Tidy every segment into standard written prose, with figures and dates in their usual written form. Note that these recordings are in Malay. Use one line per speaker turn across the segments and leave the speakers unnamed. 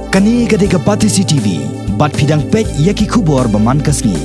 Kani gade Pati CCTV, bat pidang pet yaki kubor baman kasni.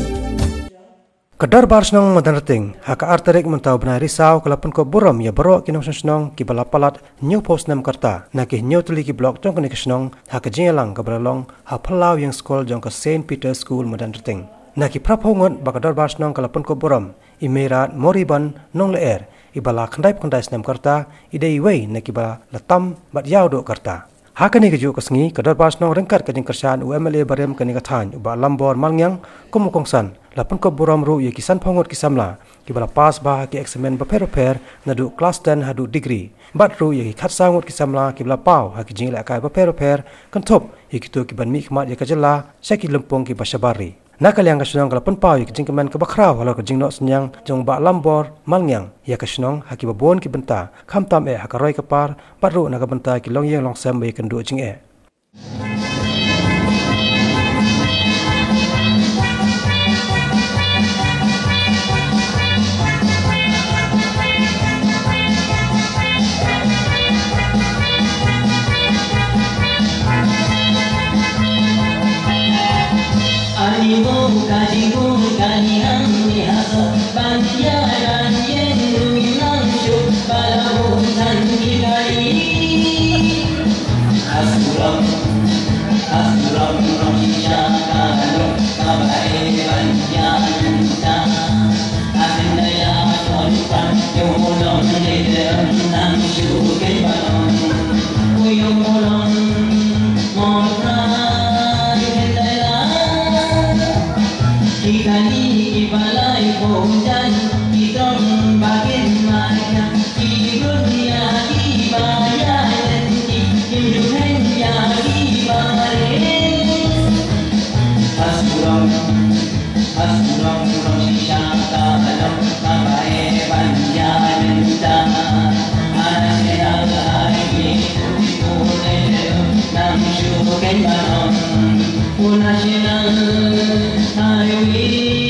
Kadar barsnong madanrating, haka arterik mentau benar risau kelapun ko buram ya berok kinong senong ki balapalat new post nam karta, nakih new tuli ki blok jong kini kesenong, haka jengelang keberalong, ha pelau yang skol jong ke Saint Peter School madanrating. Nakih prapongot bakadar barsnong kelapun ko buram, imerat moriban nong leer, ibala kandai nam karta, ide iwei nakih bala latam bat yau do karta. Hakani keju kesengi kadar barsnong rengkat kajing kersan UMLA barem kani kathan uba lambor malngyang kumukongsan lapun ko buram ru ye kisan pongot kisamla kibala pas bah ki eksamen baper nadu kelas 10 hadu degree bat ru ye khat sangut kisamla kibala pau ha ki jingla kai baper kentop ye kitu kiban mi khmat ye kajela seki lempong ki basabari nakal yang kasunong kalapun pau ye kijing kemen ke bakraw halo kijing nok senyang jong ba lambor malngyang ye kasunong ha ki babon ki benta khamtam e ha ka roi kapar bat ru na ka benta ki long yeng long sam be kendu jing e
National Highway